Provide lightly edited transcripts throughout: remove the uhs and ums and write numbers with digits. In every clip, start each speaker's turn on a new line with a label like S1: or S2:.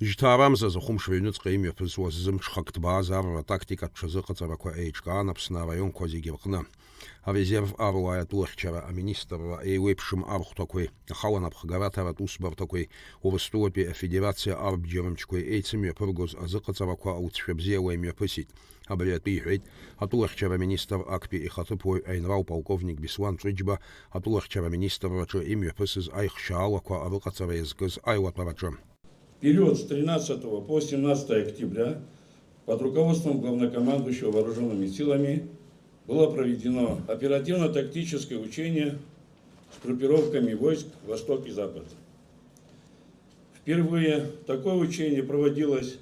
S1: Житарамза за хумшвейнуцкъэ им епысуэ зым шхъэктба зарра тактика тшызыкъыцӏэраква эйчкӏа Апсны районква зегьы ркъны. Резерв аруая тулахчара министрра эйуепшым архутаквей ахала напхгаратара тусбартаквей Урыстуапи Федерация арбджерымчквей эйцым епыргоз азыкъыцӏэраква ауцшвебзиауа имепысит. Абри атӏу йхӏвитӏ атулахчара министр акпи ихатыпуагӏв генерал полковник Беслан Чӏвыджьба атулахчара министррачӏвы имепысыз айхщаагӏалаква арыкъыцӏара йазкӏыз айлатӏарачӏвы.
S2: В период с 13 по 17 октября под руководством главнокомандующего вооруженными силами было проведено оперативно-тактическое учение с группировками войск «Восток» и «Запад». Впервые такое учение проводилось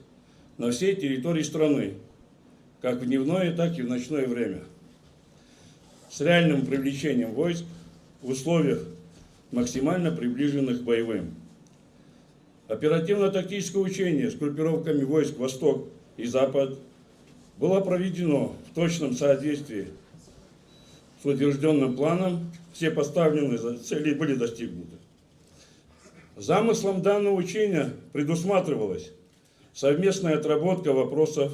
S2: на всей территории страны, как в дневное, так и в ночное время, с реальным привлечением войск в условиях, максимально приближенных к боевым. Оперативно-тактическое учение с группировками войск «Восток» и «Запад» было проведено в точном соответствии с утвержденным планом, все поставленные цели были достигнуты. Замыслом данного учения предусматривалась совместная отработка вопросов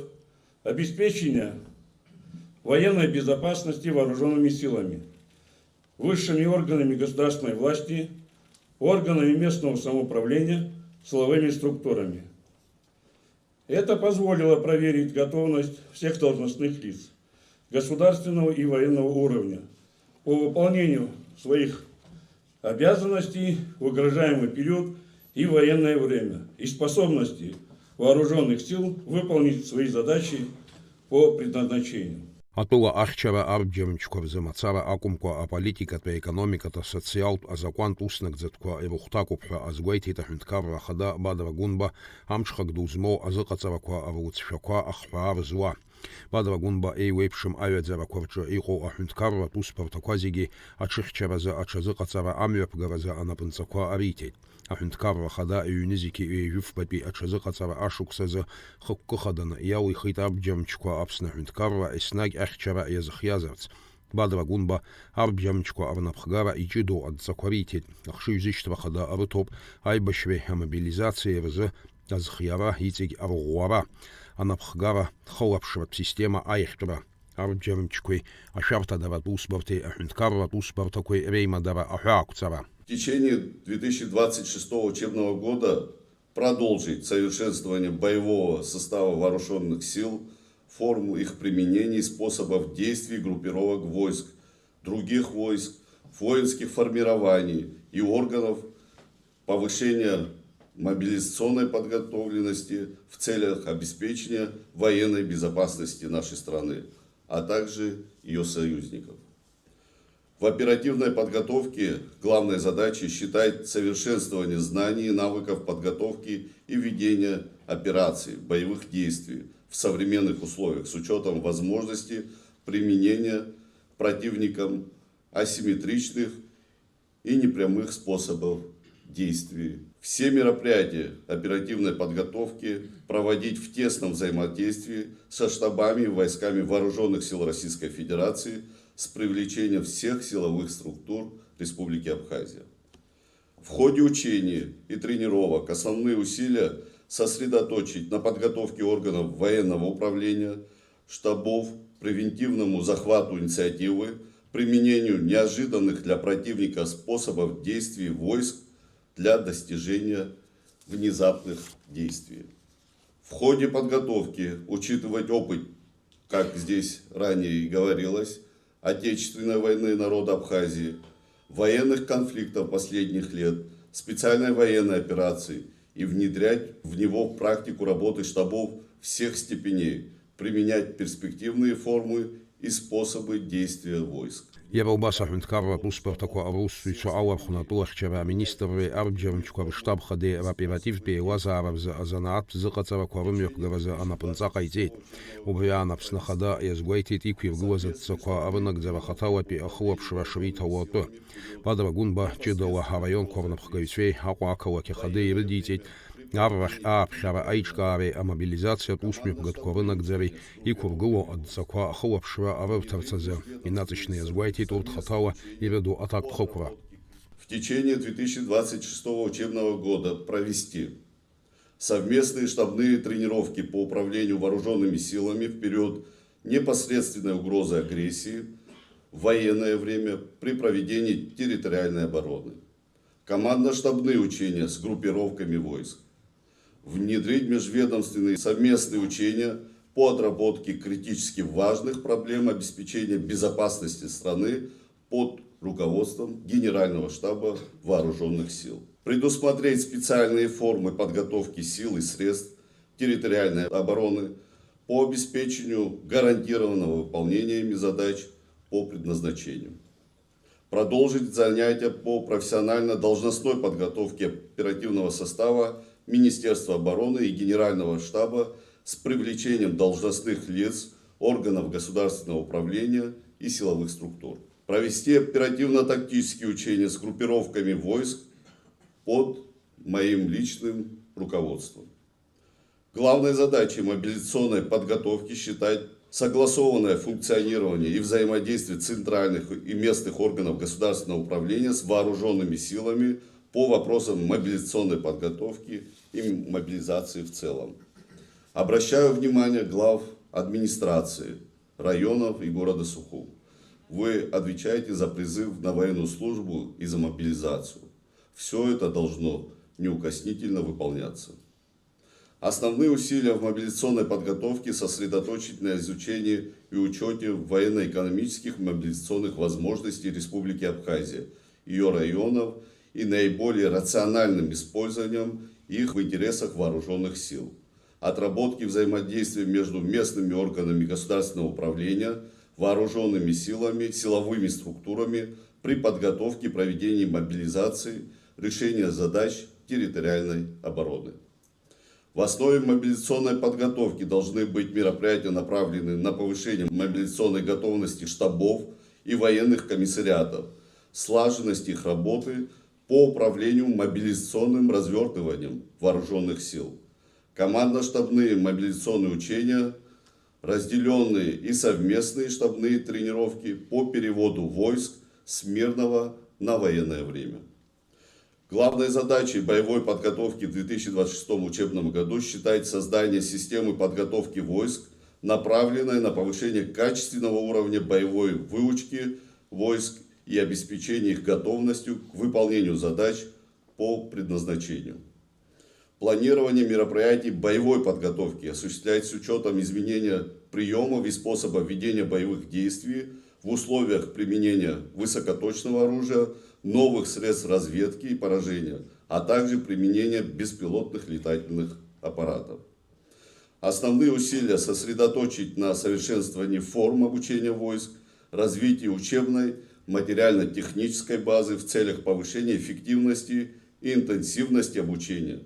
S2: обеспечения военной безопасности вооруженными силами, высшими органами государственной власти, органами местного самоуправления, силовыми структурами. Это позволило проверить готовность всех должностных лиц государственного и военного уровня по выполнению своих обязанностей в угрожаемый период и военное время и способности вооруженных сил выполнить свои задачи по предназначению.
S1: Атула ахчара арбджерымчква рзымацара акәымкәа аполитикатә аекономикатә асоциалтә азакәантә уснагӡатәқәа ирыхәҭакуп ҳәа азгәеиҭеит аҳәынҭқарра ахада Бадра Гунба амҽхак ду змоу азыҟаҵарақәа аруцшәақәа ахҳәаа рзуа. Бадра Гунба еиуеиԥшым аҩаӡарақәа рҿы иҟоу аҳәынҭқарратә усбарҭақәа зегьы аҽыхьчаразы аҽазыҟаҵара амҩаԥгаразы анапынҵақәа ариҭеит. Аҳәынҭқарра ахада иҩны зегьы ҩажәифбатәи аҽазыҟаҵара ашықәсазы хықәкы хаданы иалихит арбџьармчқәа Аԥсны аҳәынҭқарра еснагь ахьчара иазыхиазарц. Бадра Гунба арбџьармчқәа рнапхгара иҷыдоу адҵақәа риҭеит. Ахшыҩзышьҭра ахада арыҭоуп аибашьреи амобилизациеи рзы азхиара иҵегь арӷәӷәара, анапхгара хылаԥшратә система аихтәра. Арбџьармчқәеи ашәарҭадаратә усбарҭеи аҳәынҭқарратә усбарҭақәеи реимадара аҳәаақәҵара.
S3: В течение 2026 учебного года продолжить совершенствование боевого состава вооруженных сил, форму их применения и способов действий группировок войск, других войск, воинских формирований и органов, повышения мобилизационной подготовленности в целях обеспечения военной безопасности нашей страны, а также ее союзников. В оперативной подготовке главной задачей считает совершенствование знаний и навыков подготовки и ведения операций, боевых действий в современных условиях с учетом возможности применения противником асимметричных и непрямых способов действий. Все мероприятия оперативной подготовки проводить в тесном взаимодействии со штабами и войсками Вооруженных сил Российской Федерации с привлечением всех силовых структур Республики Абхазия. В ходе учений и тренировок основные усилия сосредоточить на подготовке органов военного управления, штабов, превентивному захвату инициативы, применению неожиданных для противника способов действий войск для достижения внезапных действий. В ходе подготовки учитывать опыт, как здесь ранее и говорилось, Отечественной войны народа Абхазии, военных конфликтов последних лет, специальной военной операции и внедрять в него практику работы штабов всех степеней, применять перспективные формы и способы действия войск.
S1: Иарылбас аҳәынҭқарратә усбарҭақәа аусзуҩцәа алархәны атәылахьчара аминистрреи арбџьармчқәа рыштабхадеи раоперативтә еилазаара рзы азанааҭтә зыҟаҵарақәа рымҩаԥгаразы анапынҵа ҟаиҵеит. Убри аан Аԥсны ахада иазгәеиҭеит иқәиргылаз адҵақәа арынагӡара ахаҭалатәи ахылаԥшра шриҭауа атәы. Бадра Гунба ҷыдала араионқәа рнапхгаҩцәеи Аҟәа ақалақь ахадеи ирыдиҵеит аррахь ааԥхьара аиҿкаареи амобилизациатә усмҩаԥгатәқәа рынагӡареи иқәыргылоу адҵақәа ахылаԥшра арырҭарц азы инаҵшьны иазгәеиҭеит урҭ хаҭала ирыду атактә хықәра.
S3: В течение 2026 учебного года провести совместные штабные тренировки по управлению вооруженными силами в период непосредственной угрозы агрессии, в военное время при проведении территориальной обороны, командно-штабные учения с группировками войск, внедрить межведомственные совместные учения по отработке критически важных проблем обеспечения безопасности страны под руководством Генерального штаба Вооруженных сил. Предусмотреть специальные формы подготовки сил и средств территориальной обороны по обеспечению гарантированного выполнения ими задач по предназначению. Продолжить занятия по профессионально-должностной подготовке оперативного состава Министерства обороны и Генерального штаба с привлечением должностных лиц, органов государственного управления и силовых структур. Провести оперативно-тактические учения с группировками войск под моим личным руководством. Главной задачей мобилизационной подготовки считать согласованное функционирование и взаимодействие центральных и местных органов государственного управления с вооруженными силами по вопросам мобилизационной подготовки и мобилизации в целом. Обращаю внимание глав администрации районов и города Сухум. Вы отвечаете за призыв на военную службу и за мобилизацию. Все это должно неукоснительно выполняться. Основные усилия в мобилизационной подготовке сосредоточить на изучении и учете военно-экономических мобилизационных возможностей Республики Абхазия, ее районов и наиболее рациональным использованием их в интересах вооруженных сил. Отработки взаимодействия между местными органами государственного управления, вооруженными силами, силовыми структурами при подготовке и проведении мобилизации, решения задач территориальной обороны. В основе мобилизационной подготовки должны быть мероприятия, направленные на повышение мобилизационной готовности штабов и военных комиссариатов, слаженность их работы по управлению мобилизационным развертыванием вооруженных сил. Командно-штабные мобилизационные учения, разделенные и совместные штабные тренировки по переводу войск с мирного на военное время. Главной задачей боевой подготовки в 2026 учебном году считается создание системы подготовки войск, направленной на повышение качественного уровня боевой выучки войск и обеспечение их готовностью к выполнению задач по предназначению. Планирование мероприятий боевой подготовки осуществляется с учетом изменения приемов и способов ведения боевых действий в условиях применения высокоточного оружия, новых средств разведки и поражения, а также применения беспилотных летательных аппаратов. Основные усилия сосредоточить на совершенствовании форм обучения войск, развитии учебной, материально-технической базы в целях повышения эффективности и интенсивности обучения,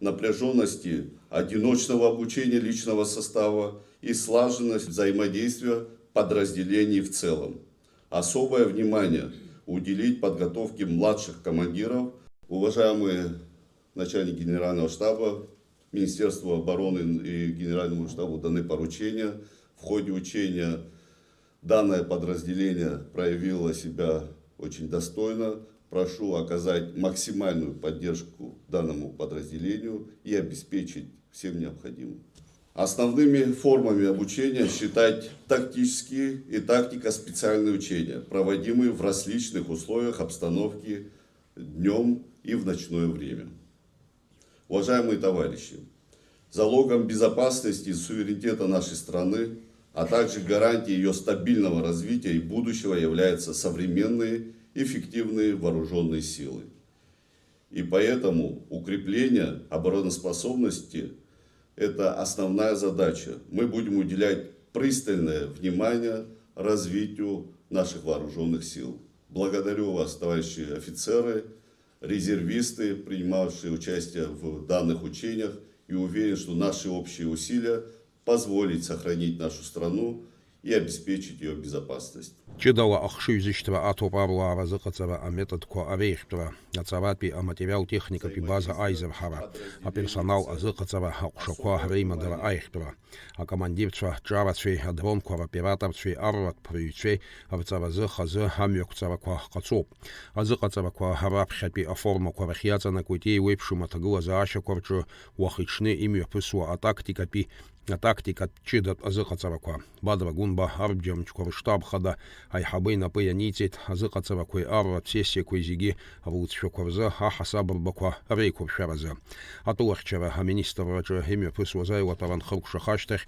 S3: напряженности одиночного обучения личного состава и слаженность взаимодействия подразделений в целом. Особое внимание уделить подготовке младших командиров. Уважаемые начальник Генерального штаба, Министерству обороны и Генеральному штабу даны поручения. В ходе учения данное подразделение проявило себя очень достойно. Прошу оказать максимальную поддержку данному подразделению и обеспечить всем необходимым. Основными формами обучения считать тактические и тактико-специальные учения, проводимые в различных условиях обстановки днем и в ночное время. Уважаемые товарищи, залогом безопасности и суверенитета нашей страны, а также гарантией ее стабильного развития и будущего являются современные эффективные вооруженные силы. И поэтому укрепление обороноспособности – это основная задача. Мы будем уделять пристальное внимание развитию наших вооруженных сил. Благодарю вас, товарищи офицеры, резервисты, принимавшие участие в данных учениях, и уверен, что наши общие усилия позволят сохранить нашу страну и обеспечить ее безопасность.
S1: Чидала ахшизиштва атопарла разыхацава а методко авейхтва, ацаватпи а материал техника пи база айзерхара, а персонал азыхацава хакшаква реймадара айхтва, а командирцва джавацвей а дронкова операторцвей арват прюцвей авцава зыхазы хамюкцава ква хацоп, азыхацава ква харапхапи а форма ква хьяцана кутей вепшума тагула зааща корчу вахичны имя пысуа а тактика пи а тактика чидат азыхацаваква. Бадра гунба арбджамчкор штаб хада айхабей напыя ницит азыхацаваквай арват сессия куизиги авулцшокорза а хасабрбаква рейков шараза. Атулахчава а министр врача имя пысуазайла таран хрукша хаштах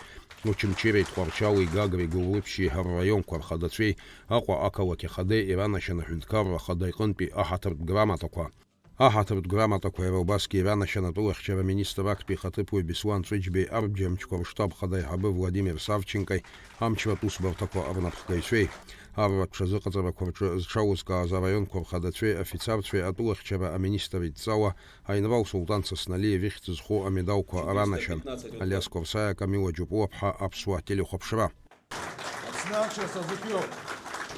S1: учим черейт кварчалый гагри гулыпщи район квархадацвей аква акалаки хаде иранашана хюнткарва хадайконпи ахатарт грамотаква. Ахатарт грамотаква евробаски иранашана тулахчава министр акпи хатыпуй бислан цвичбей арбджамчкор штаб хадай хабы Владимир Савченкой амчва тусбартаква арнапхкайсвей. Арват шазыкацава кварча зчаузка за район квархадацвей офицарцвей атулахчава а министр Ицала айнвал султан Сосналия вихтызху амидалква аранашан аляс Корсая Камила Джупуапха апсуа телехопшра.
S4: Отснявшая Сазыкёв.